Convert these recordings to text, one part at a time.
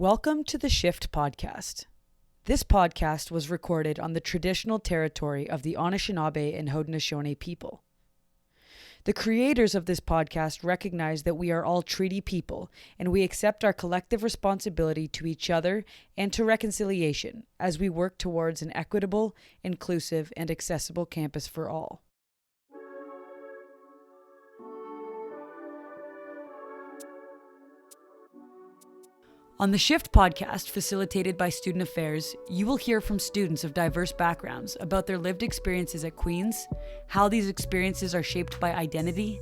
Welcome to the Shift podcast. This podcast was recorded on the traditional territory of the Anishinaabe and Haudenosaunee people. The creators of this podcast recognize that we are all treaty people, and we accept our collective responsibility to each other and to reconciliation as we work towards an equitable, inclusive, and accessible campus for all. On the Shift podcast, facilitated by Student Affairs, you will hear from students of diverse backgrounds about their lived experiences at Queen's, how these experiences are shaped by identity,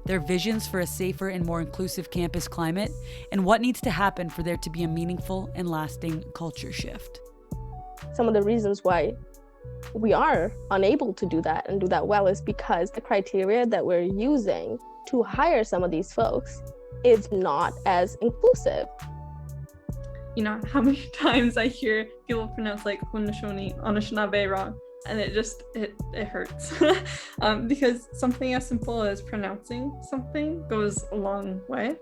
their visions for a safer and more inclusive campus climate, and what needs to happen for there to be a meaningful and lasting culture shift. Some of the reasons why we are unable to do that and do that well is because the criteria that we're using to hire some of these folks is not as inclusive. You know, how many times I hear people pronounce like Haudenosaunee, Anishinaabe wrong, and it hurts. Because something as simple as pronouncing something goes a long way.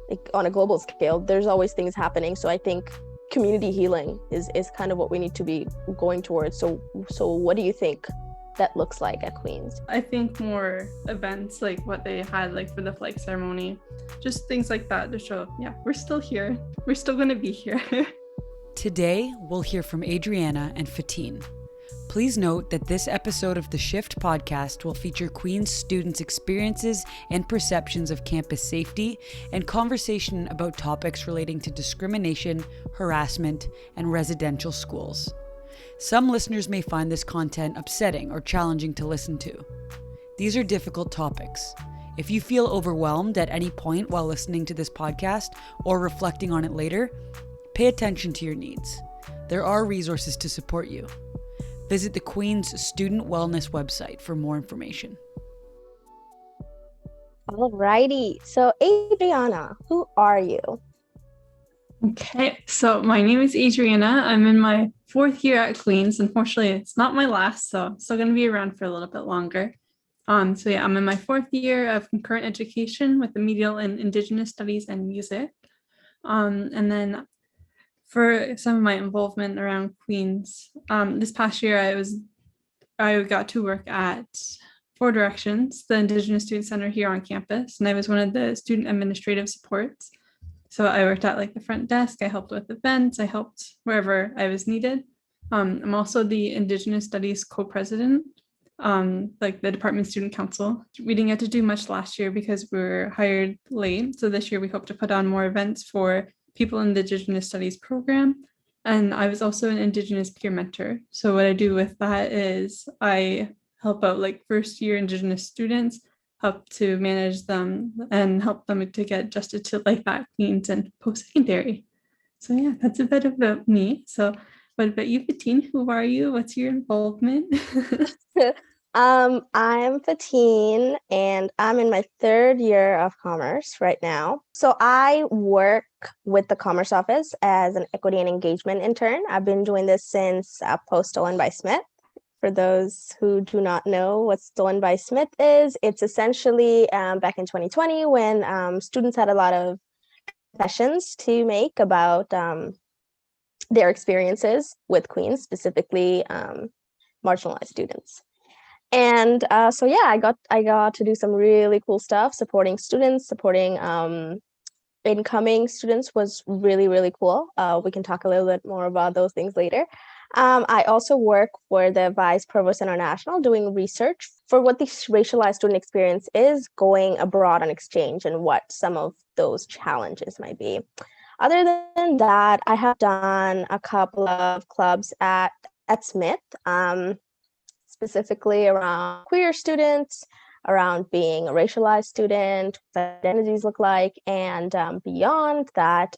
Like on a global scale, there's always things happening. So I think community healing is kind of what we need to be going towards. So what do you think that looks like at Queen's? I think more events like what they had like for the flag ceremony, just things like that to show, yeah, we're still here. We're still going to be here. Today, we'll hear from Adrianna and Fatin. Please note that this episode of the Shift podcast will feature Queen's students' experiences and perceptions of campus safety and conversation about topics relating to discrimination, harassment, and residential schools. Some listeners may find this content upsetting or challenging to listen to. These are difficult topics. If you feel overwhelmed at any point while listening to this podcast or reflecting on it later, pay attention to your needs. There are resources to support you. Visit the Queen's Student Wellness website for more information. Alrighty, so Adrianna, who are you? Okay, so my name is Adrianna. I'm in my 4th year at Queen's. Unfortunately, it's not my last, so I'm still going to be around for a little bit longer. I'm in my 4th year of concurrent education with remedial in Indigenous Studies and Music. And then for some of my involvement around Queen's, this past year I got to work at Four Directions, the Indigenous Student Center here on campus, and I was one of the student administrative supports. So I worked at like the front desk, I helped with events, I helped wherever I was needed. I'm also the Indigenous Studies co-president, like the Department Student Council. We didn't get to do much last year because we were hired late. So this year we hope to put on more events for people in the Indigenous Studies program. And I was also an Indigenous peer mentor. So what I do with that is I help out like first year Indigenous students, help to manage them and help them to get adjusted to like that Queen's and post-secondary. So yeah, that's a bit about me. So what about you, Fatin? Who are you? What's your involvement? I'm Fatin, and I'm in my 3rd year of commerce right now. So I work with the Commerce Office as an equity and engagement intern. I've been doing this since post Stolen by Smith. For those who do not know what Stolen by Smith is, it's essentially back in 2020 when students had a lot of confessions to make about their experiences with Queen's, specifically marginalized students. And so yeah, I got to do some really cool stuff, supporting students, supporting incoming students was really, really cool. We can talk a little bit more about those things later. I also work for the Vice Provost International doing research for what the racialized student experience is going abroad on exchange and what some of those challenges might be. Other than that, I have done a couple of clubs at Smith, specifically around queer students, around being a racialized student, what identities look like, and beyond that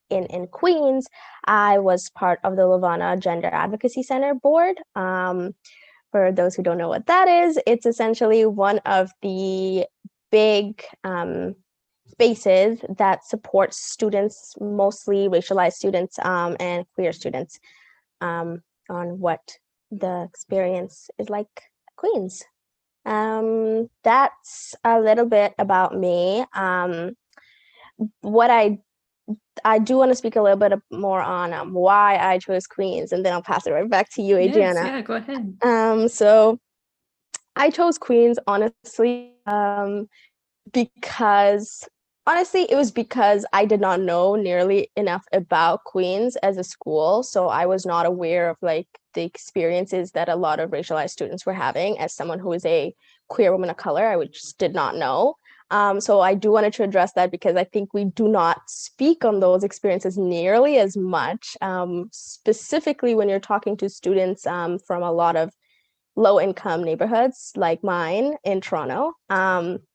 in Queen's, I was part of the Levana Gender Advocacy Center board. For those who don't know what that is, it's essentially one of the big spaces that supports students, mostly racialized students and queer students, on what the experience is like at Queen's. That's a little bit about me. What I I do want to speak a little bit more on why I chose Queens, and then I'll pass it right back to you, Yes, Adriana. yeah, go ahead. So I chose Queens honestly, because it was because I did not know nearly enough about Queens as a school. So I was not aware of like the experiences that a lot of racialized students were having. As someone who is a queer woman of color, I just did not know. So I do wanted to address that because I think we do not speak on those experiences nearly as much, specifically when you're talking to students from a lot of low income neighborhoods like mine in Toronto.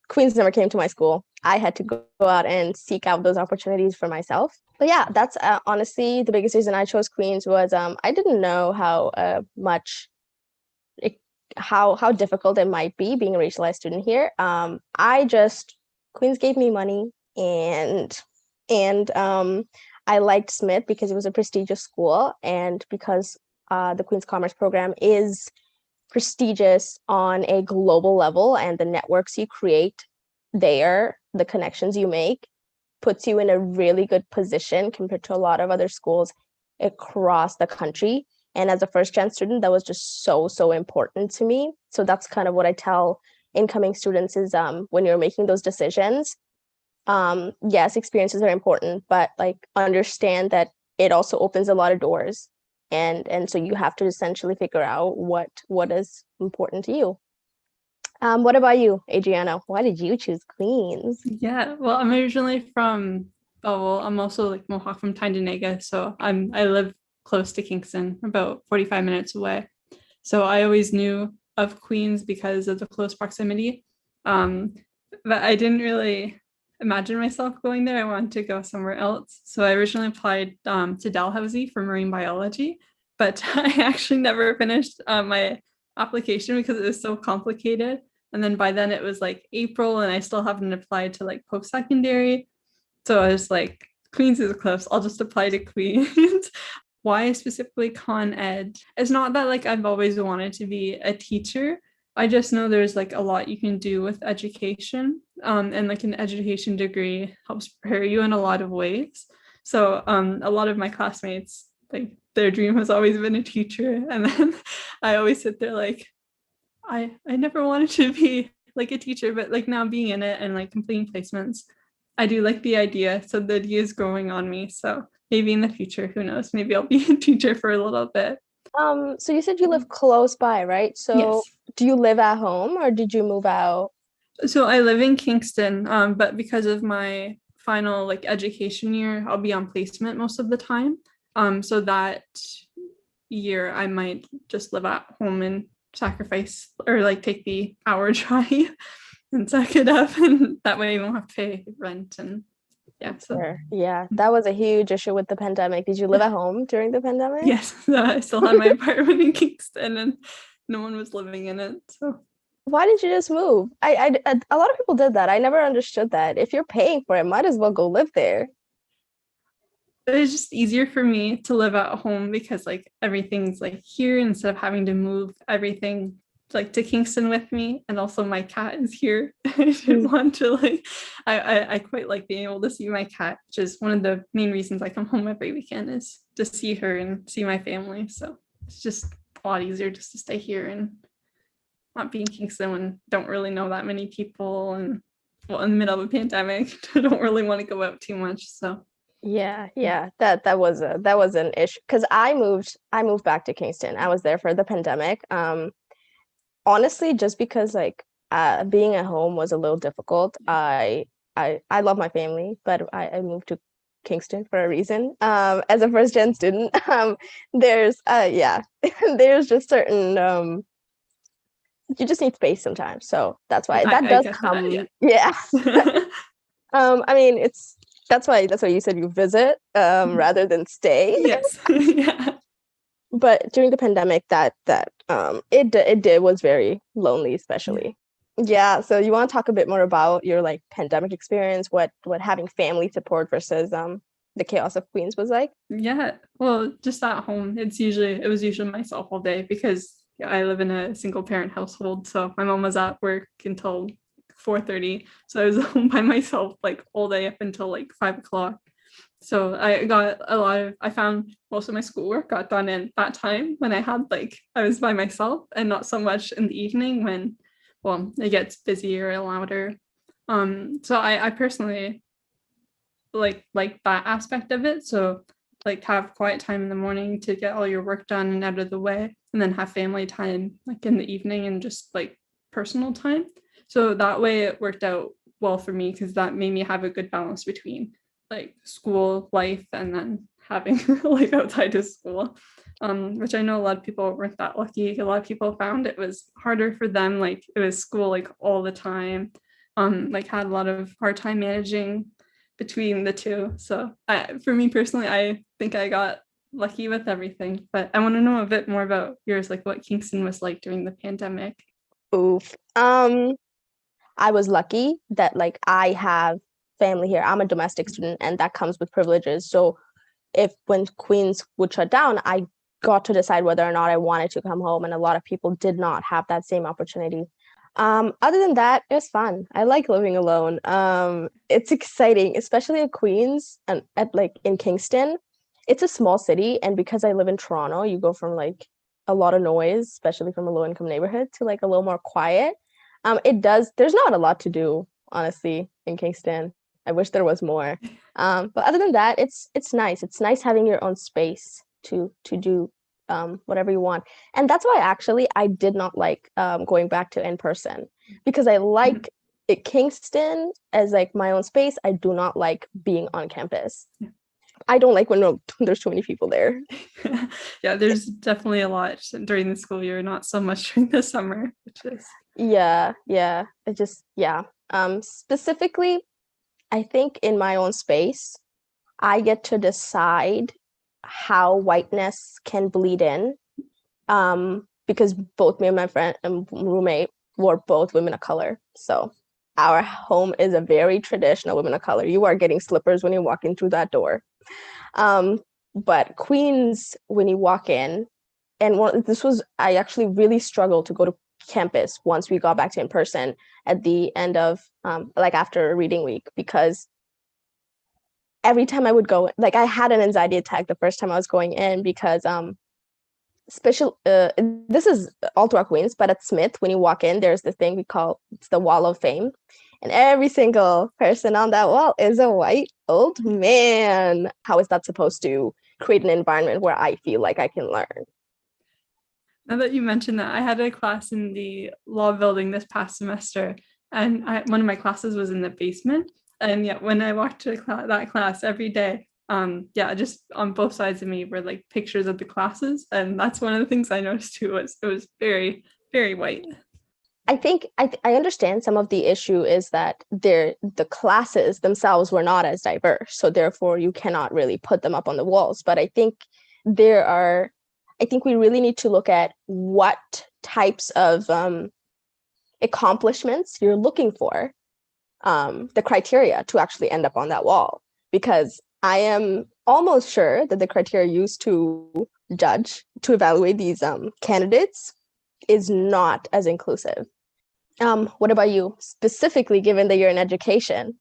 Queens never came to my school. I had to go out and seek out those opportunities for myself. But yeah, that's honestly the biggest reason I chose Queens was I didn't know how much how difficult it might be being a racialized student here. Queens gave me money, and I liked Smith because it was a prestigious school, and because the Queens Commerce program is prestigious on a global level, and the networks you create there, the connections you make, puts you in a really good position compared to a lot of other schools across the country. And as a first gen student, that was just so important to me. So that's kind of what I tell incoming students is when you're making those decisions, yes, experiences are important, but like understand that it also opens a lot of doors. And so you have to essentially figure out what is important to you. What about you, Adriana? Why did you choose Queens? Yeah, well, I'm originally from, I'm also like Mohawk from Tyndonega, so I live close to Kingston, about 45 minutes away. So I always knew of Queens because of the close proximity. But I didn't really imagine myself going there. I wanted to go somewhere else. So I originally applied to Dalhousie for marine biology, but I actually never finished my application because it was so complicated. And then by then it was like April and I still haven't applied to like post-secondary. So I was like, Queens is close. I'll just apply to Queens. Why specifically Con Ed? It's not that like I've always wanted to be a teacher. I just know there's like a lot you can do with education. And like an education degree helps prepare you in a lot of ways. So a lot of my classmates, like their dream has always been a teacher. And then I always sit there like, I never wanted to be like a teacher, but like now being in it and like completing placements, I do like the idea. So the idea is growing on me. So maybe in the future, who knows? Maybe I'll be a teacher for a little bit. So you said you live close by, right? So Yes. do you live at home or did you move out? So I live in Kingston, but because of my final like education year, I'll be on placement most of the time. So that year I might just live at home and sacrifice or like take the hour drive and suck it up, and that way I won't have to pay rent. And yeah, so Sure. Yeah, that was a huge issue with the pandemic. Did you live at home during the pandemic? yes, so I still had my apartment in Kingston and no one was living in it. So Why didn't you just move? A lot of people did that. I never understood that. If you're paying for it, might as well go live there. it was just easier for me to live at home because like everything's like here instead of having to move everything like to Kingston with me. And also my cat is here. I didn't want to like I quite like being able to see my cat, which is one of the main reasons I come home every weekend is to see her and see my family. So it's just a lot easier just to stay here and not be in Kingston when don't really know that many people, and well in the middle of a pandemic I don't really want to go out too much. So Yeah, that was an issue because I moved back to Kingston. I was there for the pandemic. Honestly, just because like being at home was a little difficult. I love my family, but I moved to Kingston for a reason. As a first gen student, there's there's just certain you just need space sometimes. So that's why that I does get come. that, Yeah. yeah. I mean, that's why you said you visit rather than stay. Yes. Yeah. But during the pandemic, it was very lonely, especially. Yeah. So you want to talk a bit more about your like pandemic experience, what having family support versus the chaos of Queens was like? Yeah. Well, just at home, it was usually myself all day because I live in a single parent household. So my mom was at work until 4:30. So I was home by myself like all day up until like 5 o'clock. So I found most of my schoolwork got done in that time when I was by myself, and not so much in the evening when, well, it gets busier and louder. So I personally like that aspect of it. So like have quiet time in the morning to get all your work done and out of the way, and then have family time like in the evening and just like personal time. So that way it worked out well for me, because that made me have a good balance between like school life and then having life outside of school, which I know a lot of people weren't that lucky. A lot of people found it was harder for them, like it was school like all the time, like had a lot of hard time managing between the two. So for me personally, I think I got lucky with everything. But I want to know a bit more about yours, like what Kingston was like during the pandemic. Oof. I was lucky that like I have family here. I'm a domestic student, and that comes with privileges. So if when Queens would shut down, I got to decide whether or not I wanted to come home, and a lot of people did not have that same opportunity. Other than that, it was fun. I like living alone. It's exciting, especially at Queens and at like in Kingston. It's a small city, and because I live in Toronto, you go from like a lot of noise, especially from a low income neighborhood, to like a little more quiet. There's not a lot to do, honestly, in Kingston. I wish there was more. But other than that, it's nice. It's nice having your own space to do whatever you want. And that's why actually I did not like going back to in person, because I like it, Kingston as like my own space. I do not like being on campus. I don't like when there's too many people there. Yeah, there's definitely a lot during the school year, not so much during the summer, which is Yeah. It just, yeah. Specifically, I think in my own space, I get to decide how whiteness can bleed in. Because both me and my friend and roommate were both women of color. So our home is a very traditional women of color. You are getting slippers when you're walking through that door. But Queens, when you walk in, and I actually really struggled to go to campus once we got back to in person at the end of like after reading week, because every time I would go, like I had an anxiety attack the first time I was going in, because this is all throughout Queens, but at Smith, when you walk in, there's this thing we call, it's the Wall of Fame, and every single person on that wall is a white old man. How is that supposed to create an environment where I feel like I can learn? Now that you mentioned that, I had a class in the law building this past semester, and one of my classes was in the basement. And yeah, when I walked to that class every day, just on both sides of me were like pictures of the classes, and that's one of the things I noticed too. Was it was very, very white. I think I understand some of the issue is that the classes themselves were not as diverse, so therefore you cannot really put them up on the walls. But I think we really need to look at what types of accomplishments you're looking for, the criteria to actually end up on that wall. Because I am almost sure that the criteria used to evaluate these candidates is not as inclusive. What about you, specifically given that you're in education?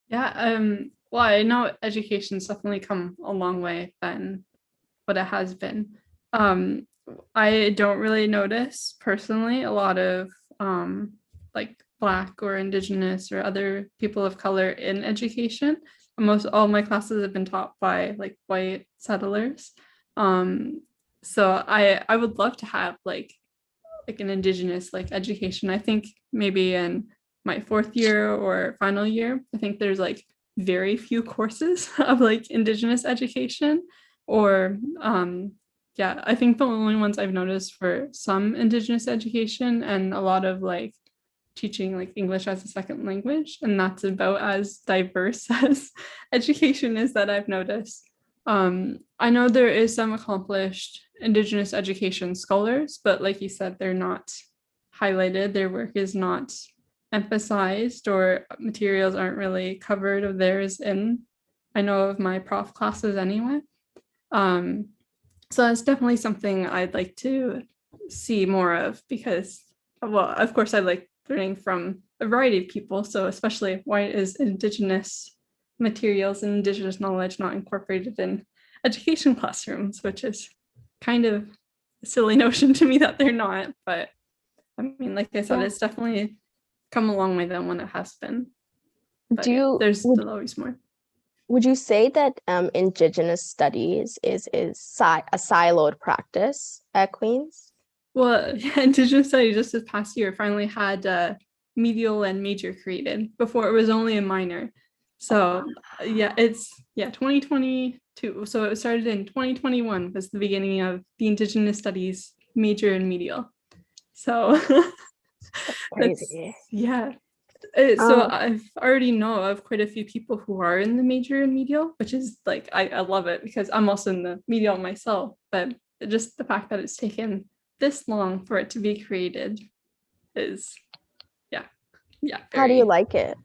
Yeah, well, I know education's definitely come a long way than what it has been. I don't really notice personally a lot of like Black or Indigenous or other people of color in education. All my classes have been taught by like white settlers. So I would love to have like an Indigenous like education. I think maybe in my fourth year or final year, I think there's like very few courses of like Indigenous education, or I think the only ones I've noticed for some Indigenous education and a lot of like teaching like English as a second language, and that's about as diverse as education is that I've noticed. I know there is some accomplished Indigenous education scholars, but like you said, they're not highlighted. Their work is not emphasized, or materials aren't really covered of theirs in, I know of my prof classes anyway. So that's definitely something I'd like to see more of, because, well, of course I like learning from a variety of people. So especially white is Indigenous materials and Indigenous knowledge not incorporated in education classrooms, which is kind of a silly notion to me that they're not. But I mean, like I said, it's definitely come a long way than when it has been. But there's still always more. Would you say that Indigenous studies is a siloed practice at Queen's? Well, yeah, Indigenous studies just this past year finally had medial and major created. Before it was only a minor. So yeah, it's 2022. So it started in 2021 was the beginning of the Indigenous studies major and medial. So crazy. So I've already know of quite a few people who are in the major and medial, which is like I love it because I'm also in the medial myself. But just the fact that it's taken this long for it to be created is How do you like it?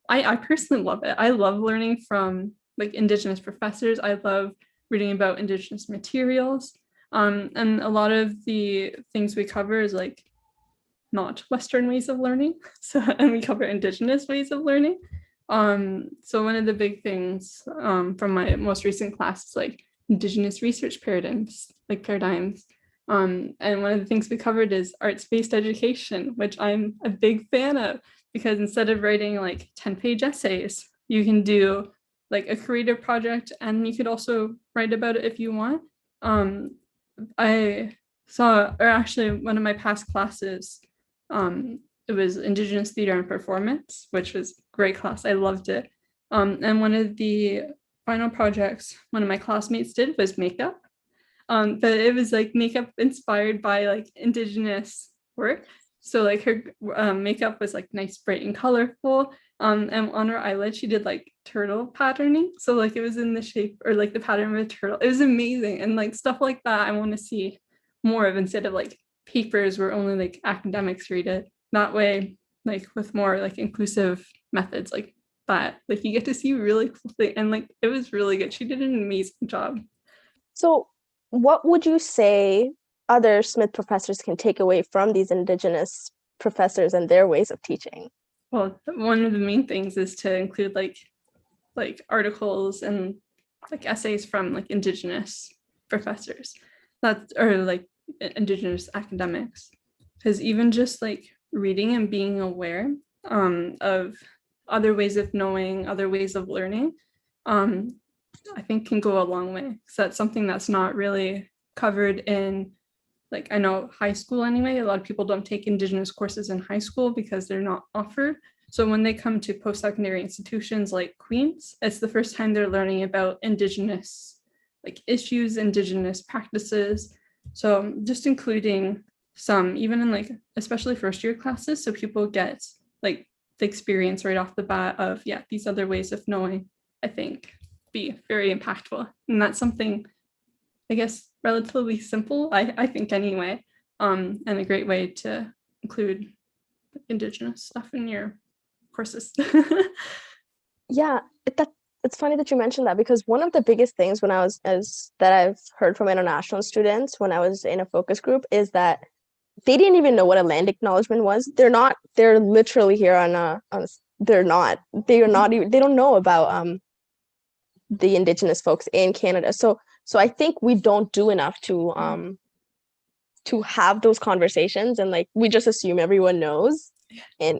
I personally love it. I love learning from like Indigenous professors. I love reading about Indigenous materials. And a lot of the things we cover is like not Western ways of learning. And we cover Indigenous ways of learning. So one of the big things from my most recent class is like Indigenous research paradigms. And one of the things we covered is arts-based education, which I'm a big fan of, because instead of writing like 10-page essays, you can do like a creative project, and you could also write about it if you want. I saw, or actually one of my past classes, it was Indigenous theater and performance, which was a great class. I loved it. And one of the final projects one of my classmates did was makeup. But it was like makeup inspired by like Indigenous work. So like her makeup was like nice, bright and colorful. And on her eyelid, she did like turtle patterning. So like it was in the shape or like the pattern of a turtle. It was amazing. And like stuff like that, I want to see more of instead of like papers where only like academics read it. That way, like with more like inclusive methods like that, like you get to see really cool things. And like it was really good. She did an amazing job. So what would you say other Smith professors can take away from these Indigenous professors and their ways of teaching? Well, one of the main things is to include like articles and like essays from like Indigenous professors, or like Indigenous academics, because even just like reading and being aware of other ways of knowing, other ways of learning, I think can go a long way. So that's something that's not really covered in, like, I know high school anyway. A lot of people don't take Indigenous courses in high school because they're not offered. So when they come to post-secondary institutions like Queen's, it's the first time they're learning about Indigenous like issues, Indigenous practices. So just including some, even in like, especially first year classes, so people get like the experience right off the bat of, yeah, these other ways of knowing, I think be very impactful. And that's something, I guess, relatively simple, I think anyway, and a great way to include Indigenous stuff in your courses. Yeah, it's funny that you mentioned that, because one of the biggest things when I was that I've heard from international students when I was in a focus group is that they didn't even know what a land acknowledgement was. They're literally here they don't know about the Indigenous folks in Canada. So I think we don't do enough to have those conversations, and like we just assume everyone knows. And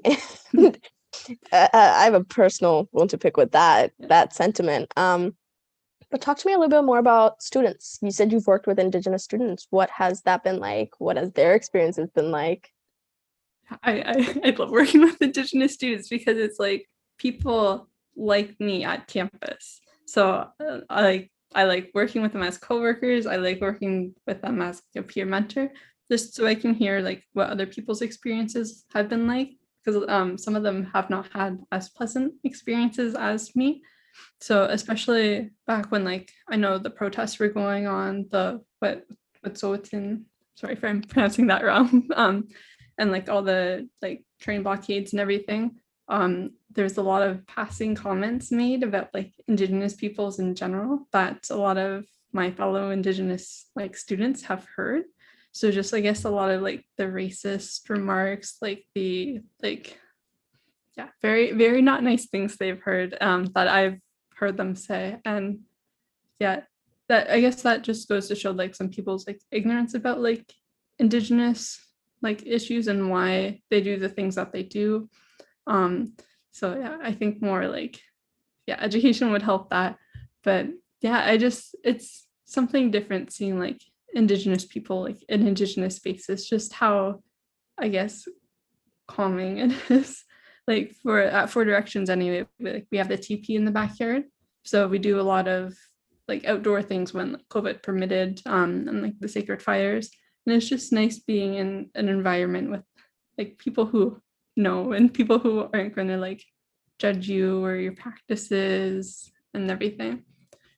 I have a personal bone to pick with that sentiment. But talk to me a little bit more about students. You said you've worked with Indigenous students. What has that been like? What has their experiences been like? I love working with Indigenous students because it's like people like me at campus. So I like working with them as coworkers. I like working with them as a peer mentor, just so I can hear like what other people's experiences have been like, because some of them have not had as pleasant experiences as me. So especially back when like I know the protests were going on, Wet'suwet'en, sorry if I'm pronouncing that wrong, and like all the like train blockades and everything. There's a lot of passing comments made about like Indigenous peoples in general that a lot of my fellow Indigenous like students have heard. So just, I guess, a lot of like the racist remarks, like the like, yeah, very, very not nice things they've heard that I've heard them say. And yeah, that I guess that just goes to show like some people's like ignorance about like Indigenous like issues and why they do the things that they do. So yeah, I think more like, yeah, education would help that. But yeah, it's something different seeing like Indigenous people like in Indigenous spaces, just how, I guess, calming it is. Like at Four Directions anyway, we have the teepee in the backyard. So we do a lot of like outdoor things when like, COVID permitted, and like the sacred fires. And it's just nice being in an environment with like people who know and people who aren't going to like judge you or your practices and everything.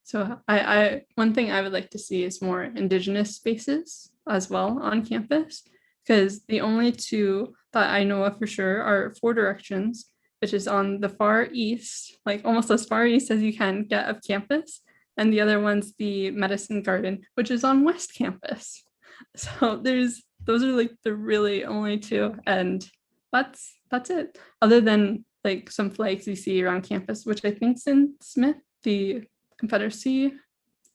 So I one thing I would like to see is more Indigenous spaces as well on campus, because the only two that I know of for sure are Four Directions, which is on the far east, like almost as far east as you can get of campus, and the other one's the Medicine Garden, which is on West Campus. So those are like the really only two, and that's it. Other than like some flags you see around campus, which I think's in Smith, the Confederacy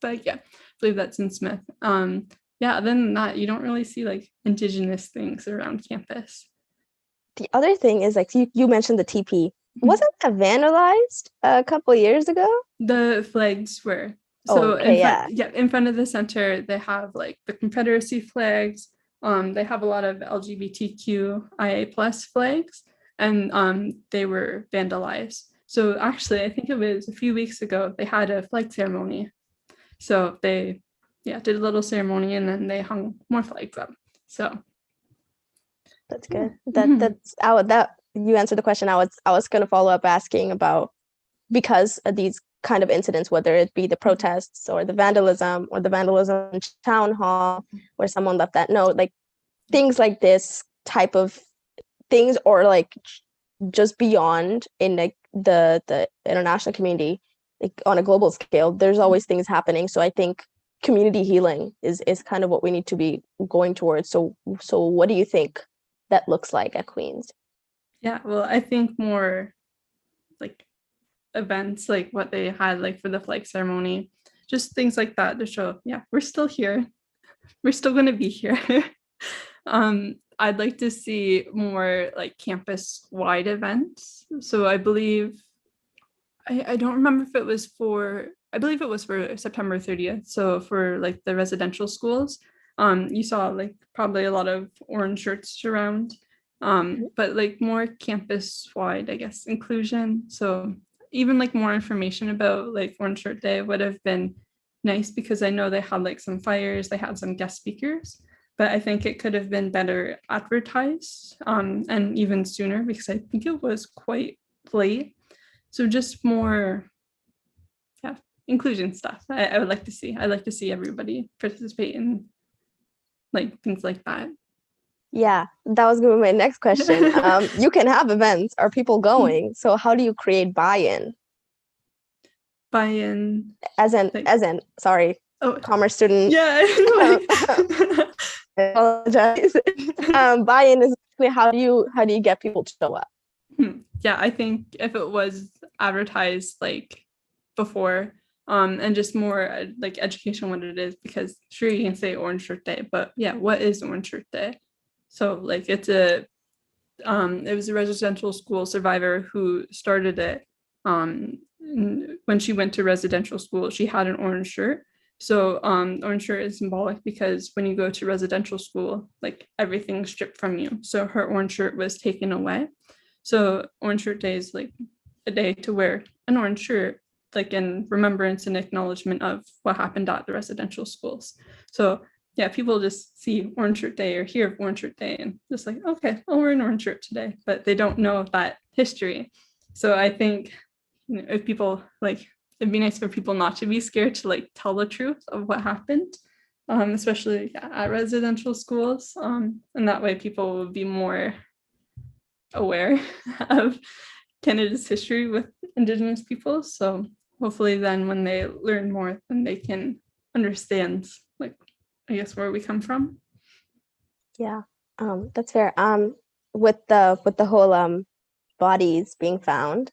flag. Yeah, I believe that's in Smith. Yeah, other than that, you don't really see like Indigenous things around campus. The other thing is like you mentioned the TP. Wasn't that vandalized a couple years ago? The flags were. So okay, in front of the center, they have like the Confederacy flags. They have a lot of LGBTQIA plus flags, and they were vandalized. So actually, I think it was a few weeks ago, they had a flag ceremony. So they, did a little ceremony and then they hung more flags up. So that's good. That you answered the question I was going to follow up asking about, because of these kind of incidents, whether it be the protests or the vandalism in town hall where someone left that note, like things like this type of things, or like just beyond in like the international community, like on a global scale, there's always things happening. So I think community healing is kind of what we need to be going towards. So what do you think that looks like at Queen's? Yeah, well, I think more like events like what they had like for the flag ceremony, just things like that to show, we're still here, we're still going to be here. I'd like to see more like campus wide events. So I believe I don't remember if it was I believe it was for September 30th. So for like the residential schools, you saw like probably a lot of orange shirts around, but like more campus wide, I guess, inclusion. So even like more information about like Orange Shirt Day would have been nice, because I know they had like some flyers, they had some guest speakers, but I think it could have been better advertised, and even sooner, because I think it was quite late. So just more, inclusion stuff. I would like to see. I'd like to see everybody participate in like things like that. Yeah, that was going to be my next question. You can have events. Are people going? So how do you create buy-in? Buy-in, as in, sorry, commerce student. Yeah. I apologize. Buy-in is how do you get people to show up? Yeah, I think if it was advertised like before, and just more like education what it is, because sure you can say Orange Shirt Day, but what is Orange Shirt Day? So like it was a residential school survivor who started it. When she went to residential school, she had an orange shirt. So orange shirt is symbolic because when you go to residential school, like everything's stripped from you. So her orange shirt was taken away. So Orange Shirt Day is like a day to wear an orange shirt, like in remembrance and acknowledgement of what happened at the residential schools. So people just see Orange Shirt Day or hear of Orange Shirt Day and just like, okay, I'll wear an orange shirt today, but they don't know that history. So I think, if people like, it'd be nice for people not to be scared to like tell the truth of what happened, especially at residential schools. And that way people will be more aware of Canada's history with Indigenous people. So hopefully then when they learn more, then they can understand like, I guess, where we come from. Yeah, that's fair. With the whole bodies being found,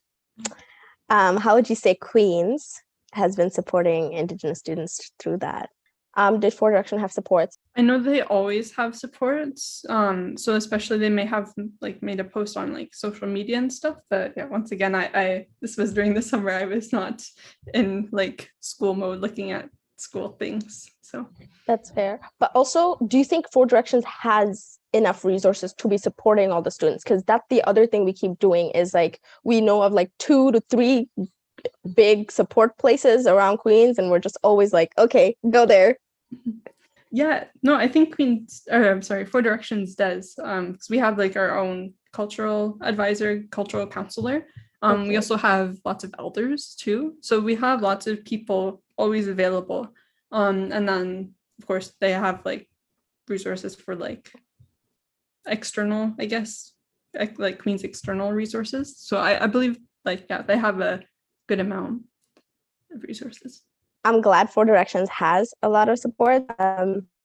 How would you say Queens has been supporting Indigenous students through that? Did Four Direction have supports? I know they always have supports. So especially they may have like made a post on like social media and stuff. But yeah, once again, I this was during the summer. I was not in like school mode looking at school things. So That's fair. But also, do you think Four Directions has enough resources to be supporting all the students? Because that's the other thing we keep doing is like we know of like 2 to 3 big support places around Queens, and we're just always like, okay, go there. yeah, no, I think Four Directions does, because we have like our own cultural advisor, cultural counselor. Okay. We also have lots of elders too, so we have lots of people always available. And then of course they have like resources for like external, I guess, like Queen's external resources. So I believe like yeah, they have a good amount of resources. I'm glad Four Directions has a lot of support.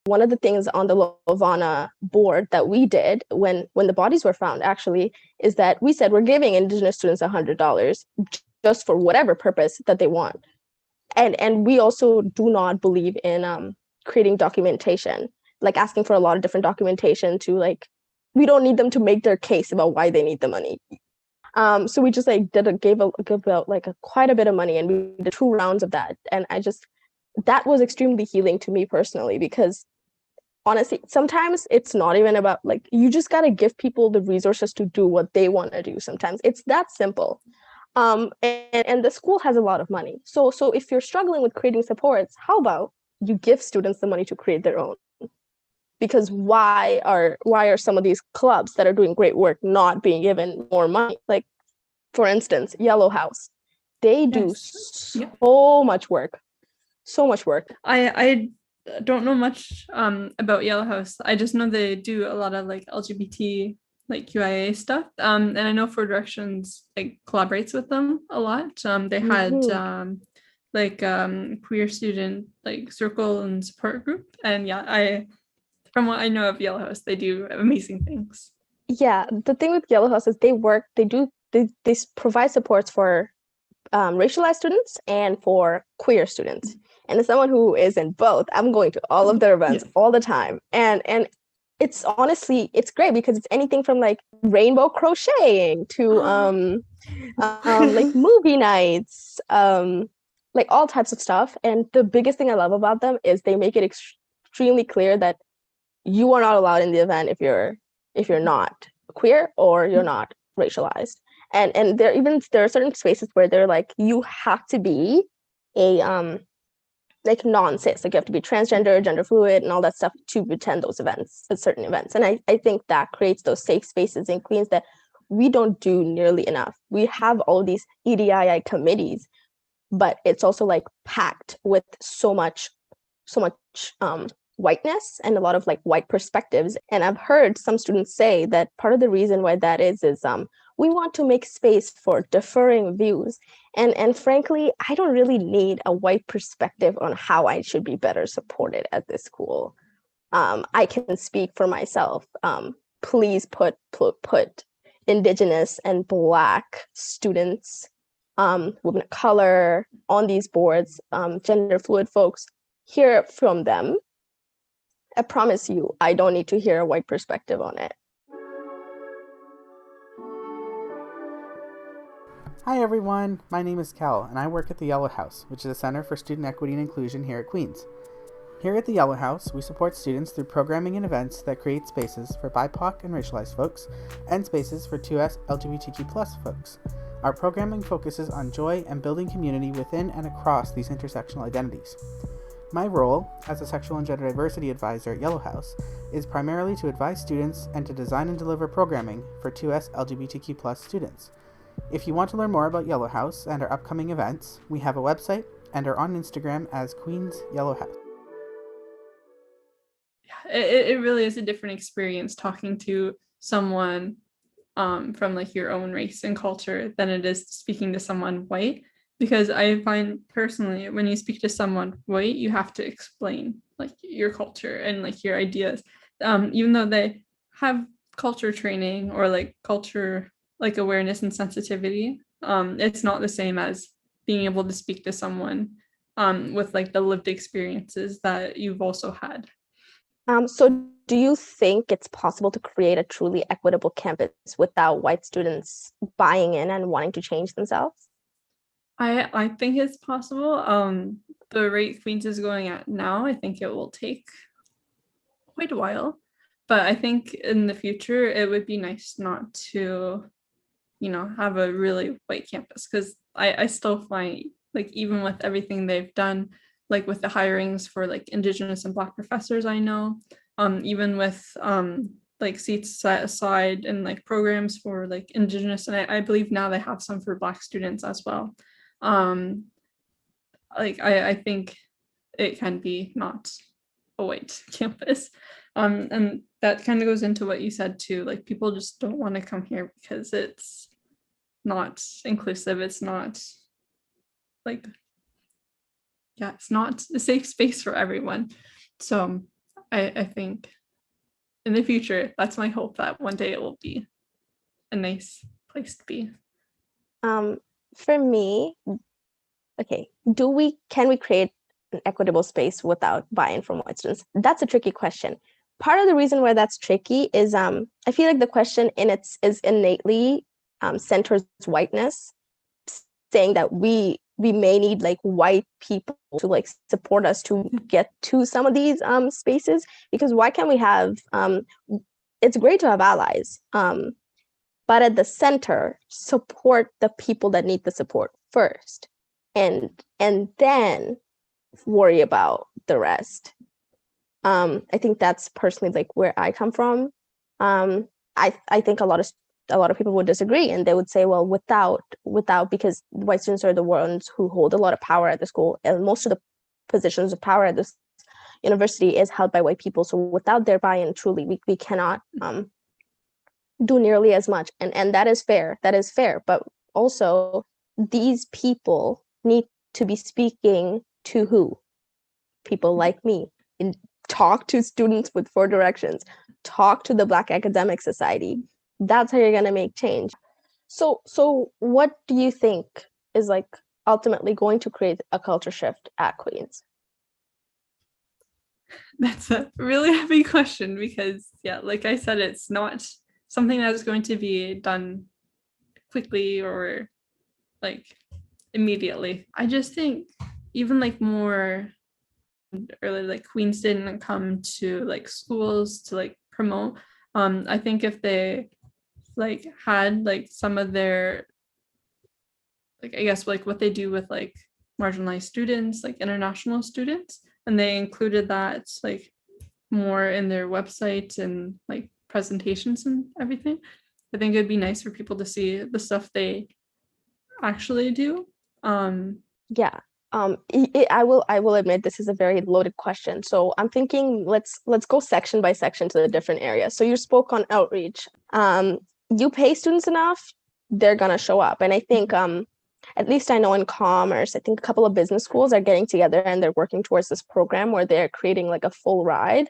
One of the things on the Lovana board that we did when the bodies were found actually is that we said we're giving Indigenous students $100 just for whatever purpose that they want. And we also do not believe in creating documentation, like asking for a lot of different documentation to like, we don't need them to make their case about why they need the money. So we just like gave out like quite a bit of money, and we did 2 rounds of that. And that was extremely healing to me personally, because honestly, sometimes it's not even about like, you just got to give people the resources to do what they want to do. Sometimes it's that simple. And the school has a lot of money. So if you're struggling with creating supports, how about you give students the money to create their own? Because why are some of these clubs that are doing great work not being given more money? Like, for instance, Yellow House, they do so much work. I don't know much about Yellow House. I just know they do a lot of like LGBT like QIA stuff. And I know Four Directions like collaborates with them a lot. They had queer student like circle and support group. And yeah, from what I know of Yellow House, they do amazing things. Yeah, the thing with Yellow House is they provide supports for racialized students and for queer students. And as someone who is in both, I'm going to all of their events all the time. And it's honestly, it's great because it's anything from like rainbow crocheting to like movie nights, like all types of stuff. And the biggest thing I love about them is they make it extremely clear that you are not allowed in the event if you're not queer or you're not racialized. And there are certain spaces where they're like, you have to be a like non-cis, like you have to be transgender, gender fluid, and all that stuff to attend those events, at certain events. And I think that creates those safe spaces in Queens that we don't do nearly enough. We have all these EDII committees, but it's also like packed with so much whiteness and a lot of like white perspectives. And I've heard some students say that part of the reason why that is we want to make space for differing views. And frankly, I don't really need a white perspective on how I should be better supported at this school. I can speak for myself. Please put Indigenous and Black students, women of color on these boards, gender fluid folks, hear from them. I promise you, I don't need to hear a white perspective on it. Hi everyone, my name is Kel, and I work at the Yellow House, which is a center for student equity and inclusion here at Queen's. Here at the Yellow House, we support students through programming and events that create spaces for BIPOC and racialized folks, and spaces for 2S LGBTQ+ folks. Our programming focuses on joy and building community within and across these intersectional identities. My role as a sexual and gender diversity advisor at Yellow House is primarily to advise students and to design and deliver programming for 2S LGBTQ+ students. If you want to learn more about Yellow House and our upcoming events, we have a website and are on Instagram as Queen's Yellow House. It really is a different experience talking to someone from like your own race and culture than it is speaking to someone white, because I find personally when you speak to someone white, you have to explain like your culture and like your ideas, even though they have culture training or like culture like awareness and sensitivity It's not the same as being able to speak to someone with like the lived experiences that you've also had. So do you think it's possible to create a truly equitable campus without white students buying in and wanting to change themselves? I think it's possible. The rate Queens is going at now, I think it will take quite a while, but I think in the future it would be nice not to, have a really white campus, because I still find, like, even with everything they've done, like with the hirings for like Indigenous and Black professors, I know, even with like seats set aside and like programs for like Indigenous, and I believe now they have some for Black students as well. Like I think it can be not a white campus. And that kind of goes into what you said too, like people just don't want to come here because it's not inclusive. It's not like, yeah, it's not a safe space for everyone. So I think in the future, that's my hope, that one day it will be a nice place to be. For me, okay, can we create an equitable space without buy-in from white students? That's a tricky question. Part of the reason why that's tricky is I feel like the question is innately centers whiteness, saying that we may need like white people to like support us to get to some of these spaces, because why can't we have it's great to have allies, but at the center, support the people that need the support first, and then worry about the rest. I think that's personally like where I come from. I think a lot of people would disagree, and they would say, well, without because white students are the ones who hold a lot of power at the school, and most of the positions of power at this university is held by white people. So without their buy-in, truly, we cannot do nearly as much, and that is fair. But also, these people need to be speaking to who? People like me. Talk to students with 4 directions. Talk to the Black Academic Society. That's how you're going to make change. So what do you think is like ultimately going to create a culture shift at Queens? That's a really heavy question, because yeah, like I said, it's not something that's going to be done quickly or like immediately. I just think even like more early, like Queens didn't come to like schools to like promote. I think if they like had like some of their, like, I guess like what they do with like marginalized students, like international students, and they included that like more in their website and like presentations and everything, I think it'd be nice for people to see the stuff they actually do. Yeah. I will admit this is a very loaded question. So I'm thinking let's go section by section to the different areas. So you spoke on outreach. You pay students enough, they're gonna show up. And I think at least I know in commerce, I think a couple of business schools are getting together and they're working towards this program where they're creating like a full ride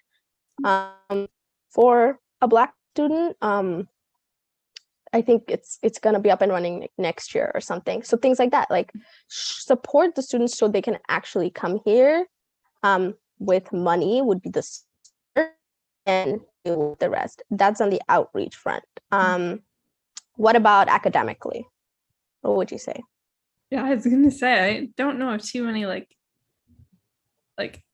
for a Black student. I think it's going to be up and running next year or something. So things like that, like support the students so they can actually come here with money would be the start, and the rest. That's on the outreach front. What about academically? What would you say? Yeah, I was gonna say, I don't know of too many like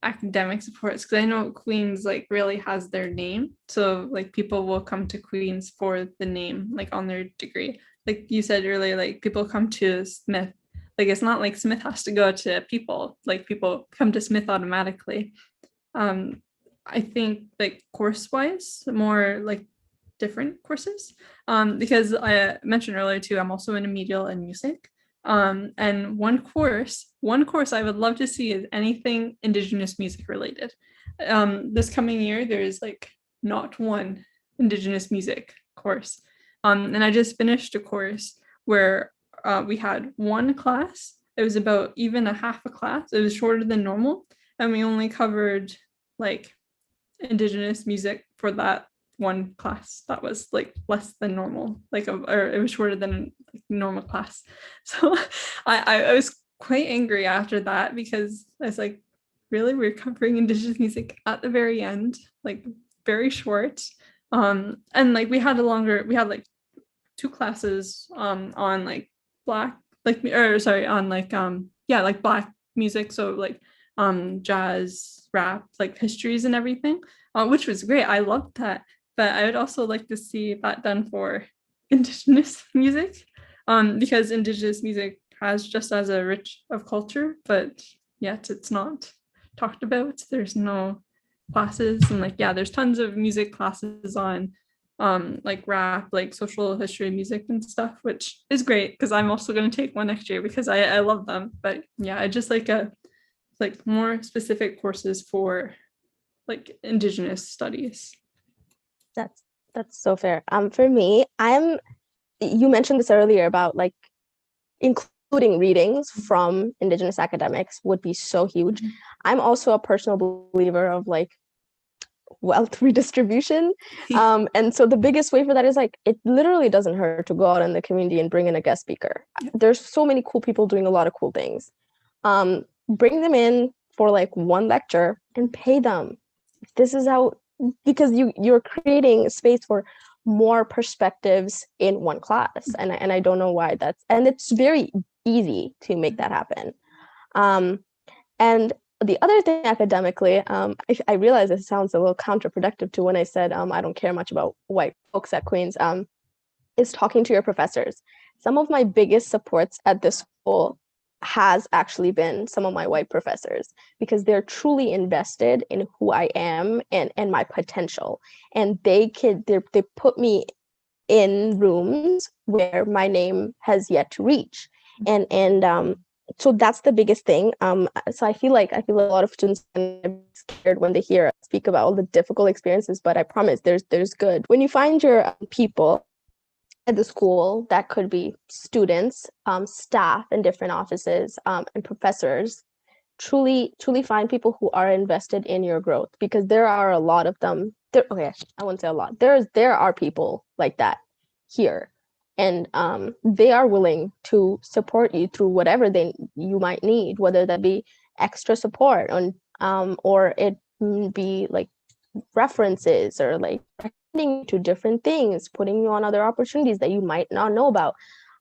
academic supports, because I know Queens like really has their name, so like people will come to Queens for the name, like on their degree. Like you said earlier, like people come to Smith, like it's not like Smith has to go to people, like people come to Smith automatically. I think like course wise, more like different courses, because I mentioned earlier too, I'm also in remedial and music. And one course I would love to see is anything Indigenous music related. This coming year, there is like not one Indigenous music course. And I just finished a course where we had one class. It was about even a half a class. It was shorter than normal. And we only covered like Indigenous music for that one class. That was like less than normal, like, or it was shorter than like normal class. So I was quite angry after that, because I was like, really, we're covering Indigenous music at the very end, like very short. And like we had like 2 classes on like black, like, or sorry, on like like black music, so like jazz, rap, like histories and everything, which was great. I loved that. But I would also like to see that done for Indigenous music, because Indigenous music has just as a rich of culture, but yet it's not talked about. There's no classes, and like, yeah, there's tons of music classes on like rap, like social history music and stuff, which is great, because I'm also going to take one next year because I love them. But yeah, I just like more specific courses for like Indigenous studies. That's so fair. For me, you mentioned this earlier about like including readings from Indigenous academics would be so huge. I'm also a personal believer of like wealth redistribution. And so the biggest way for that is like, it literally doesn't hurt to go out in the community and bring in a guest speaker. There's so many cool people doing a lot of cool things. Bring them in for like one lecture and pay them. This is how, because you're creating space for more perspectives in one class. And I don't know why and it's very easy to make that happen. And the other thing academically, I realize it sounds a little counterproductive to when I said I don't care much about white folks at Queens, is talking to your professors. Some of my biggest supports at this school has actually been some of my white professors, because they're truly invested in who I am and my potential. And they put me in rooms where my name has yet to reach. And so that's the biggest thing. So I feel like a lot of students are scared when they hear us speak about all the difficult experiences, but I promise there's good. When you find your people at the school, that could be students, staff in different offices, and professors, truly find people who are invested in your growth, because there are a lot of them. I wouldn't say a lot. There are people like that here. And they are willing to support you through whatever you might need, whether that be extra support or it be like references, or like recommending you to different things, putting you on other opportunities that you might not know about.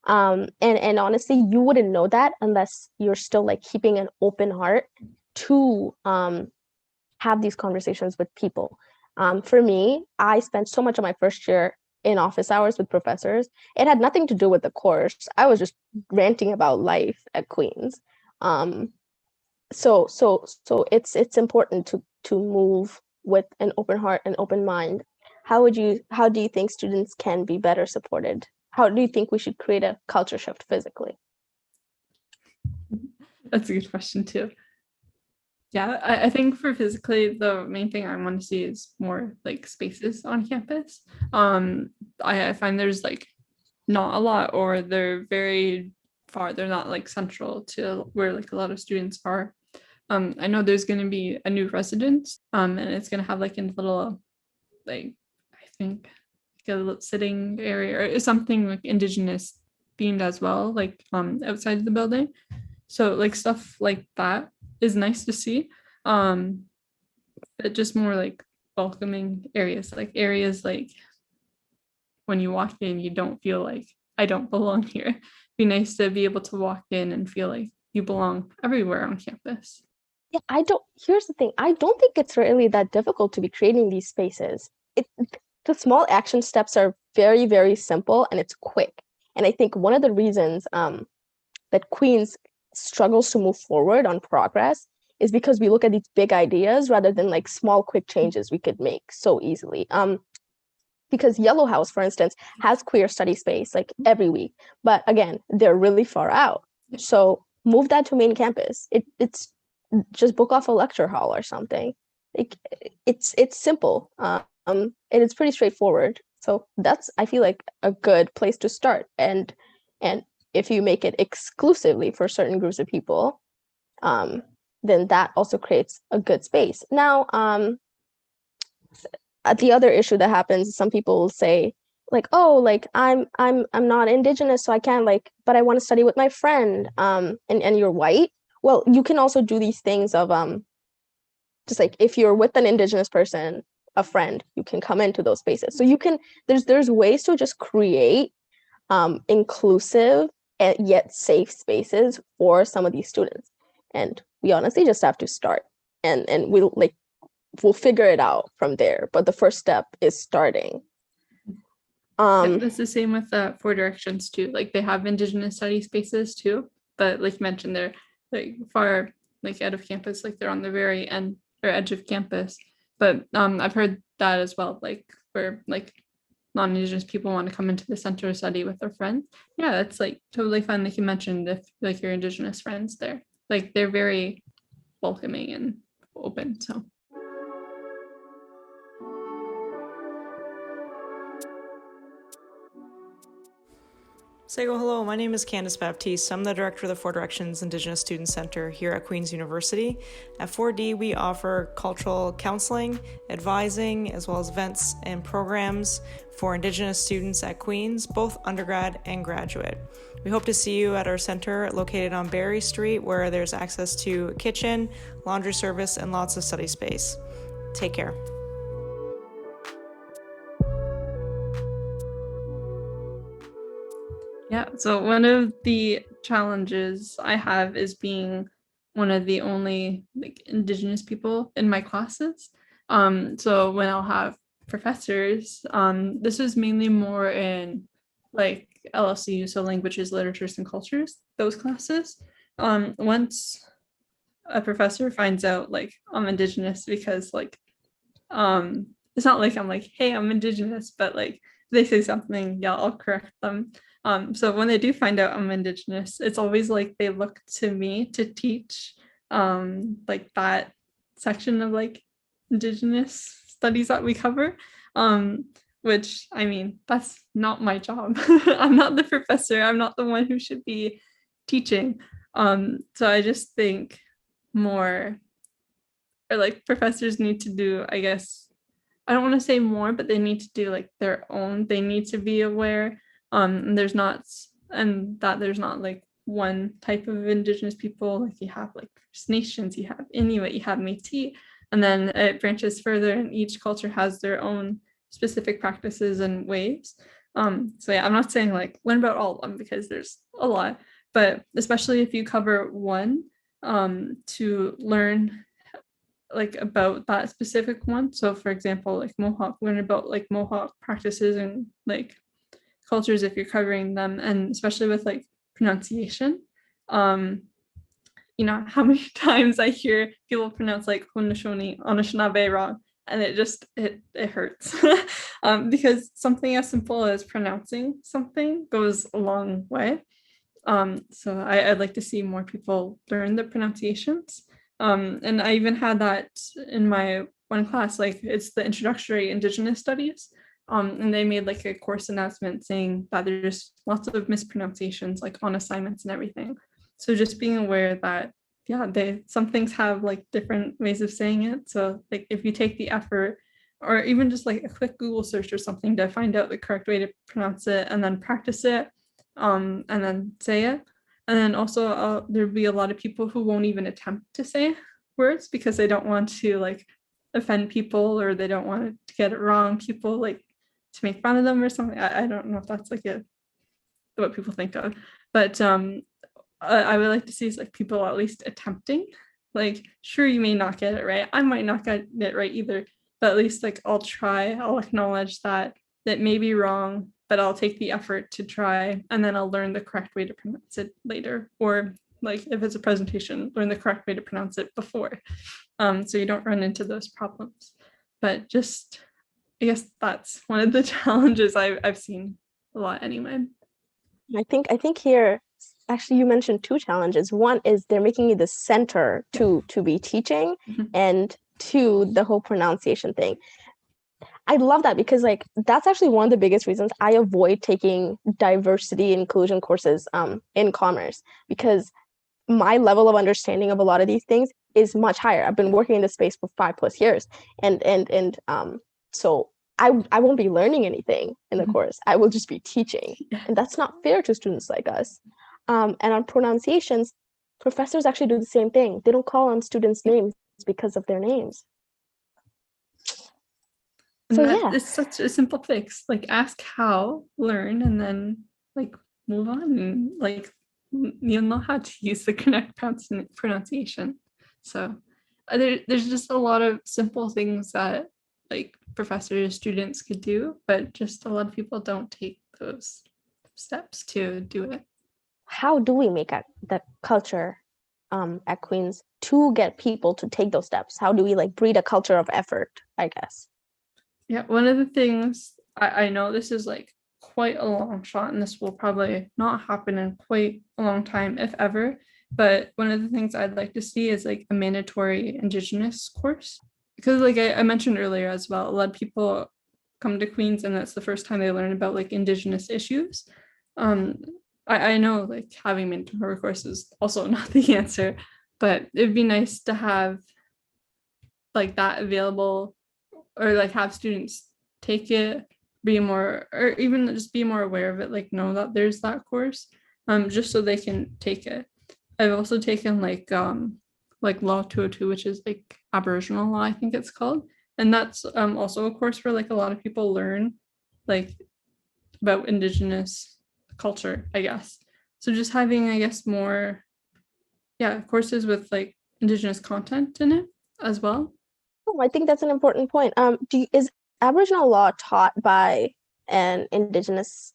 And honestly, you wouldn't know that unless you're still like keeping an open heart to have these conversations with people. For me, I spent so much of my first year in office hours with professors. It had nothing to do with the course. I was just ranting about life at Queens. So it's important to move with an open heart and open mind. How do you think students can be better supported? How do you think we should create a culture shift physically? That's a good question too. Yeah, I think for physically, the main thing I want to see is more like spaces on campus. I find there's like not a lot, or they're very far. They're not like central to where like a lot of students are. I know there's going to be a new residence, and it's going to have like a little, like, I think like a little sitting area or something like Indigenous themed as well, like outside of the building. So like stuff like that is nice to see, but just more like welcoming areas like when you walk in, you don't feel like I don't belong here. It'd be nice to be able to walk in and feel like you belong everywhere on campus. Yeah, here's the thing. I don't think it's really that difficult to be creating these spaces. The small action steps are very, very simple, and it's quick. And I think one of the reasons that Queens struggles to move forward on progress is because we look at these big ideas rather than like small, quick changes we could make so easily. Because Yellow House, for instance, has queer study space like every week, but again, they're really far out. So move that to main campus. It's just book off a lecture hall or something. Like it's simple, and it's pretty straightforward. So that's, I feel like, a good place to start. And if you make it exclusively for certain groups of people, then that also creates a good space. Now, the other issue that happens, some people will say, like, oh, like I'm not indigenous, so I can't, like, but I want to study with my friend, and you're white. Well, you can also do these things of just like if you're with an indigenous person, a friend, you can come into those spaces. So you can, there's ways to just create inclusive and yet safe spaces for some of these students. And we honestly just have to start, and we'll figure it out from there. But the first step is starting. That's the same with Four Directions too. Like they have Indigenous study spaces too, but like you mentioned, they're like far like out of campus, like they're on the very end or edge of campus. But I've heard that as well, like where like non-Indigenous people want to come into the center to study with their friends. Yeah, that's like totally fun. Like you mentioned, if like your Indigenous friends there, like they're very welcoming and open. So. Sego, hello, my name is Candice Baptiste. I'm the director of the Four Directions Indigenous Student Center here at Queen's University. At 4D, we offer cultural counseling, advising, as well as events and programs for Indigenous students at Queen's, both undergrad and graduate. We hope to see you at our center located on Barry Street, where there's access to a kitchen, laundry service, and lots of study space. Take care. Yeah, so one of the challenges I have is being one of the only like Indigenous people in my classes. So when I'll have professors, this is mainly more in like LSU, so languages, literatures, and cultures, those classes. Once a professor finds out like I'm Indigenous, because like it's not like I'm like, hey, I'm Indigenous, but like they say something, yeah, I'll correct them. So when they do find out I'm Indigenous, it's always like they look to me to teach like that section of like Indigenous studies that we cover, which I mean, that's not my job. I'm not the professor. I'm not the one who should be teaching. So I just think more, or like professors need to do, I guess, I don't want to say more, but they need to do like their own. They need to be aware. There's not like one type of Indigenous people. Like you have like First Nations, you have Inuit, you have Métis, and then it branches further, and each culture has their own specific practices and ways. So yeah, I'm not saying like learn about all of them, because there's a lot, but especially if you cover one, to learn like about that specific one. So for example, like Mohawk, learn about like Mohawk practices and like cultures if you're covering them, and especially with like pronunciation. You know how many times I hear people pronounce like Haudenosaunee, Anishinaabe wrong, and it hurts. Because something as simple as pronouncing something goes a long way. So I'd like to see more people learn the pronunciations. And I even had that in my one class, like it's the introductory Indigenous studies. And they made like a course announcement saying that there's lots of mispronunciations like on assignments and everything. So just being aware that, yeah, some things have like different ways of saying it. So like if you take the effort, or even just like a quick Google search or something to find out the correct way to pronounce it, and then practice it, and then say it. And then also there'll be a lot of people who won't even attempt to say words because they don't want to like offend people, or they don't want to get it wrong. People like to make fun of them or something. I don't know if that's like what people think of, but I would like to see is like people at least attempting. Like, sure, you may not get it right. I might not get it right either, but at least like I'll try. I'll acknowledge that may be wrong, but I'll take the effort to try, and then I'll learn the correct way to pronounce it later. Or like if it's a presentation, learn the correct way to pronounce it before, so you don't run into those problems. But just, I guess that's one of the challenges I've seen a lot anyway. I think here, actually, you mentioned two challenges. One is they're making you the center to be teaching, and two, the whole pronunciation thing. I love that, because like that's actually one of the biggest reasons I avoid taking diversity inclusion courses in commerce, because my level of understanding of a lot of these things is much higher. I've been working in this space for 5+ years, and so I won't be learning anything in the course. I will just be teaching. And that's not fair to students like us. And on pronunciations, professors actually do the same thing. They don't call on students' names because of their names. So yeah, it's such a simple fix. Like ask how, learn, and then like move on, and like you'll know how to use the correct pronunciation. So there's just a lot of simple things that like professors, students could do, but just a lot of people don't take those steps to do it. how do we make the culture at Queens to get people to take those steps? How do we like breed a culture of effort, I guess? Yeah, one of the things I know this is like quite a long shot, and this will probably not happen in quite a long time, if ever. But one of the things I'd like to see is like a mandatory Indigenous course. Because like I mentioned earlier as well, a lot of people come to Queens and that's the first time they learn about like Indigenous issues. I know like having mandatory courses is also not the answer, but it'd be nice to have like that available, or like have students take it, be more, or even just be more aware of it, like know that there's that course, just so they can take it. I've also taken like Law 202, which is like Aboriginal law, I think it's called. And that's also a course where like a lot of people learn like about Indigenous culture, I guess. So just having, I guess, more, courses with like Indigenous content in it as well. Oh, I think that's an important point. Is Aboriginal law taught by an Indigenous?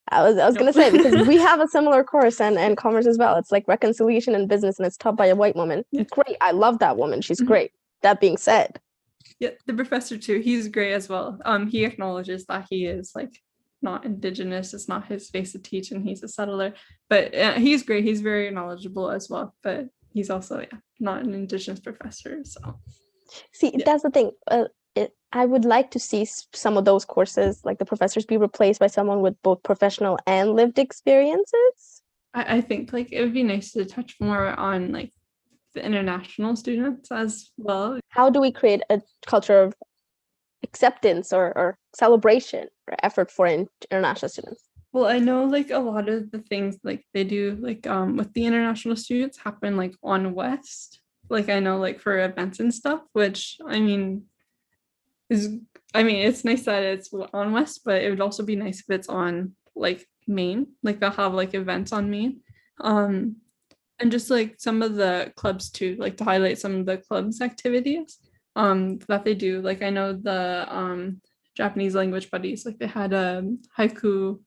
I was gonna say, because we have a similar course and commerce as well. It's like reconciliation in business, and it's taught by a white woman. Yeah. Great, I love that woman. She's great. That being said, yeah, the professor too, he's great as well. He acknowledges that he is like not Indigenous, it's not his space to teach, and he's a settler, but he's great. He's very knowledgeable as well, but he's also not an Indigenous professor. So see, that's the thing. I would like to see some of those courses, like the professors, be replaced by someone with both professional and lived experiences. I think like it would be nice to touch more on like the international students as well. How do we create a culture of acceptance or celebration or effort for international students? Well, I know like a lot of the things like they do like with the international students happen like on West. Like I know like for events and stuff, which I mean it's nice that it's on West, but it would also be nice if it's on like Main. Like they'll have like events on Main. And just like some of the clubs too, like to highlight some of the clubs activities that they do. Like I know the Japanese language buddies, like they had a haiku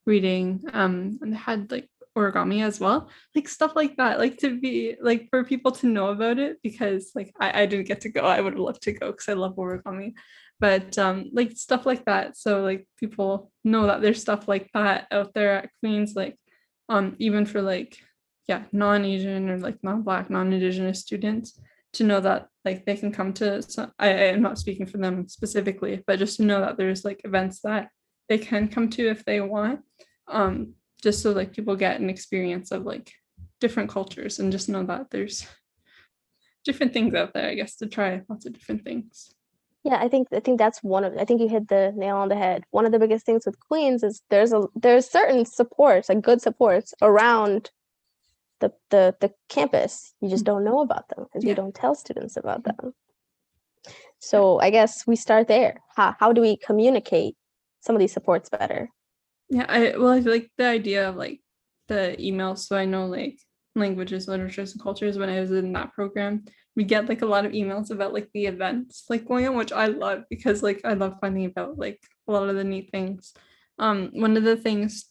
reading, and they had like origami as well, like stuff like that, like to be like for people to know about it, because like I didn't get to go. I would have loved to go because I love origami, but like stuff like that, so like people know that there's stuff like that out there at Queens, like even for like non-Asian or like non-Black, non-Indigenous students, to know that like they can come to I am not speaking for them specifically, but just to know that there's like events that they can come to if they want, just so like people get an experience of like different cultures, and just know that there's different things out there, I guess, to try lots of different things. Yeah, I think that's I think you hit the nail on the head. One of the biggest things with Queens is there's certain supports, like good supports around the campus. You just don't know about them because we don't tell students about them. So I guess we start there. How do we communicate some of these supports better? I like the idea of like the emails. So I know like languages, literatures, and cultures, when I was in that program, we get like a lot of emails about like the events like going on, which I love, because like I love finding about like a lot of the neat things. One of the things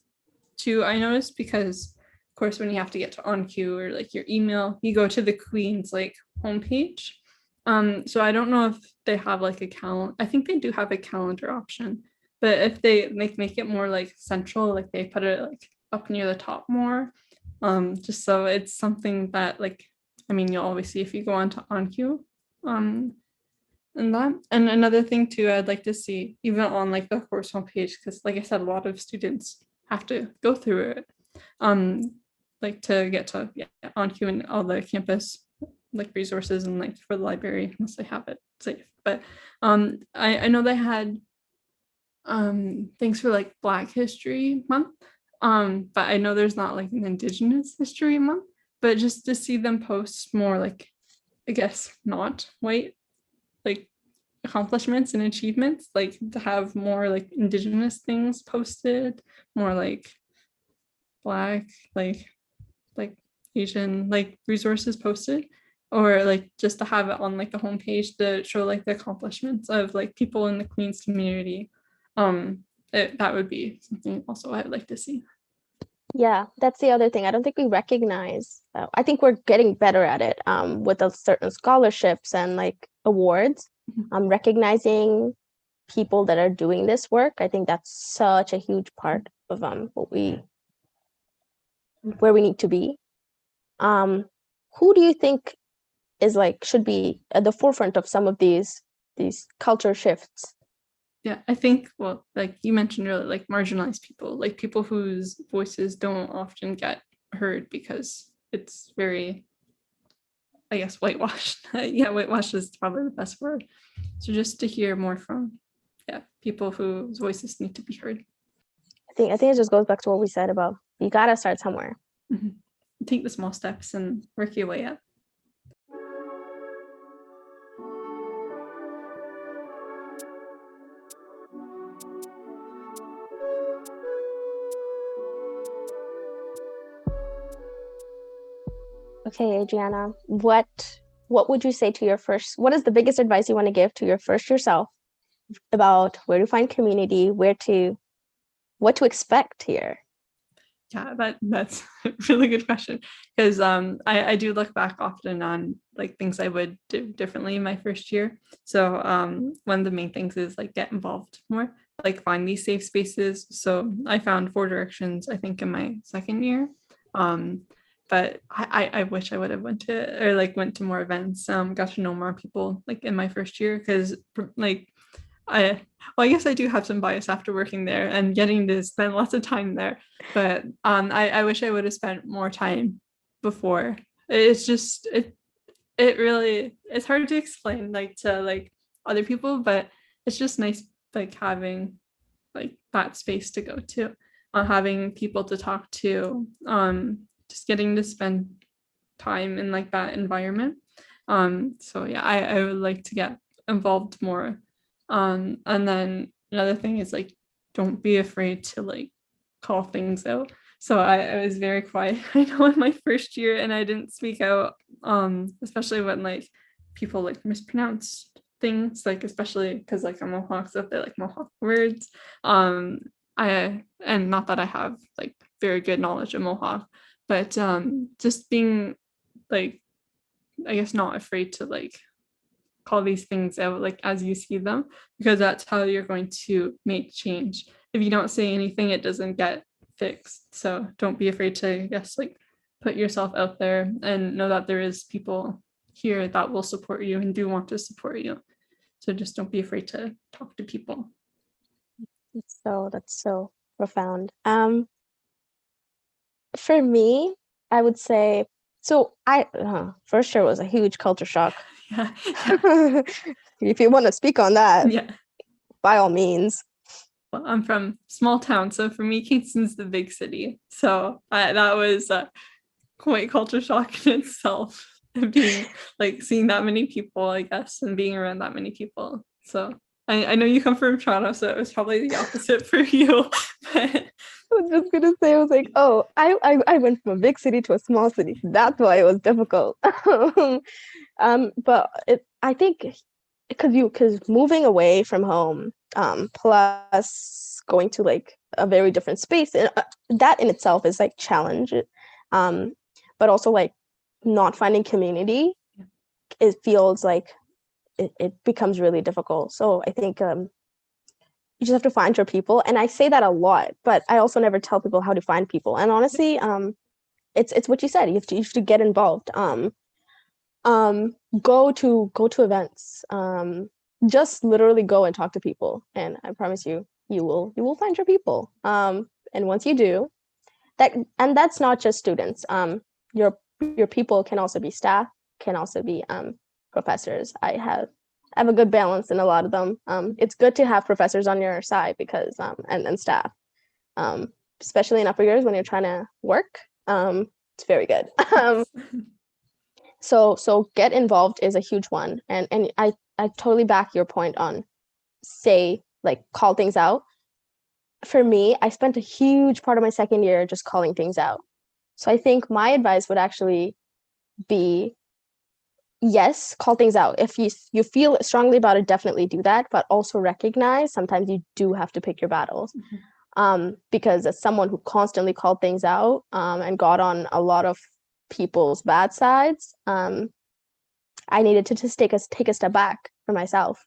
too I noticed, because of course when you have to get to OnQ or like your email, you go to the Queen's like homepage. So I don't know if they have like a calendar. I think they do have a calendar option, but if they make it more like central, like they put it like up near the top more, just so it's something that like, I mean, you'll always see if you go on to OnQ, and that. And another thing too, I'd like to see even on like the course homepage, because like I said, a lot of students have to go through it, like to get to OnQ and all the campus like resources, and like for the library, unless they have it. safe. But I know they had things for like Black History Month, but I know there's not like an Indigenous History Month. But just to see them post more like, I guess, not white like accomplishments and achievements, like to have more like Indigenous things posted, more like Black like Asian like resources posted, or like just to have it on like the homepage to show like the accomplishments of like people in the Queens community. That would be something also I'd like to see. Yeah, that's the other thing. I don't think we recognize. I think we're getting better at it with certain scholarships and like awards. Recognizing people that are doing this work. I think that's such a huge part of where we need to be. Who do you think is like should be at the forefront of some of these culture shifts? Yeah, I think, well, like you mentioned earlier, like marginalized people, like people whose voices don't often get heard because it's very, I guess, whitewashed. Yeah, whitewashed is probably the best word. So just to hear more from, people whose voices need to be heard. I think it just goes back to what we said about you gotta start somewhere. Mm-hmm. Take the small steps and work your way up. Okay, Adrianna, what would you say to your first, what is the biggest advice you want to give to your first yourself about where to find community, what to expect here? Yeah, that's a really good question, because I do look back often on like things I would do differently in my first year. So one of the main things is like get involved more, like find these safe spaces. So I found Four Directions, I think, in my second year. But I wish I would have went to more events, got to know more people like in my first year, because like I guess I do have some bias after working there and getting to spend lots of time there, but I wish I would have spent more time before. It's just it really, it's hard to explain like to like other people, but it's just nice like having like that space to go to, having people to talk to, just getting to spend time in like that environment. So yeah, I would like to get involved more. And then another thing is like, don't be afraid to like call things out. So I was very quiet, I know, in my first year, and I didn't speak out, especially when like people like mispronounced things, like especially because like I'm Mohawk, so if they like Mohawk words, and not that I have like very good knowledge of Mohawk, but just being like, I guess, not afraid to like call these things out like as you see them, because that's how you're going to make change. If you don't say anything, it doesn't get fixed. So don't be afraid to, I guess, like put yourself out there and know that there is people here that will support you and do want to support you. So just don't be afraid to talk to people. That's so profound. For me, I would say, so I first year was a huge culture shock. Yeah. If you want to speak on that, yeah, by all means. Well, I'm from small town, so for me, Kingston's the big city. So that was quite culture shock in itself, being like seeing that many people, I guess, and being around that many people. So I know you come from Toronto, so it was probably the opposite for you. But I was just gonna say, I was like, oh, I went from a big city to a small city. That's why it was difficult. But I think because moving away from home, plus going to like a very different space, that in itself is like challenge. But also like not finding community, it feels like it becomes really difficult. So I think you just have to find your people, and I say that a lot, but I also never tell people how to find people. And honestly, it's what you said. You have to get involved. Go to events. Just literally go and talk to people, and I promise you will find your people. And once you do, that's not just students. Your people can also be staff, can also be professors. I have a good balance in a lot of them. It's good to have professors on your side because and staff, especially in upper years when you're trying to work. It's very good. So get involved is a huge one, and I totally back your point on call things out. For me, I spent a huge part of my second year just calling things out. So I think my advice would actually be, yes, call things out. If you feel strongly about it, definitely do that, but also recognize sometimes you do have to pick your battles. Because as someone who constantly called things out and got on a lot of people's bad sides, I needed to just take a step back for myself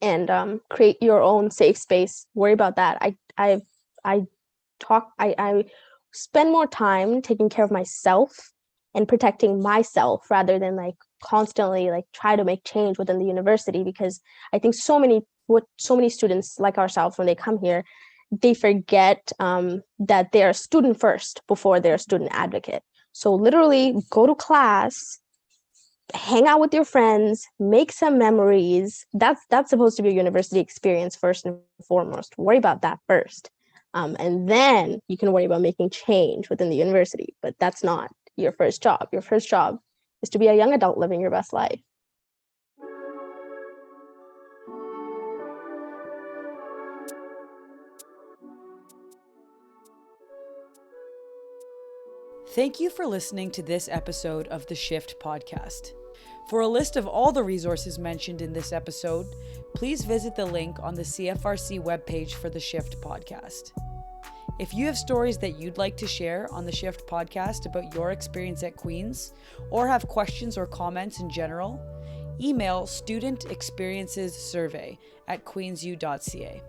and create your own safe space. Worry about that. I spend more time taking care of myself and protecting myself rather than like constantly like try to make change within the university, because I think so many students like ourselves, when they come here, they forget that they're a student first before they're a student advocate. So literally go to class, hang out with your friends, make some memories. That's supposed to be a university experience first and foremost. Worry about that first. And then you can worry about making change within the university, but that's not your first job. Your first job is to be a young adult living your best life. Thank you for listening to this episode of the Shift podcast. For a list of all the resources mentioned in this episode, please visit the link on the CFRC webpage for the Shift podcast. If you have stories that you'd like to share on the Shift podcast about your experience at Queen's, or have questions or comments in general, email studentexperiencessurvey@queensu.ca.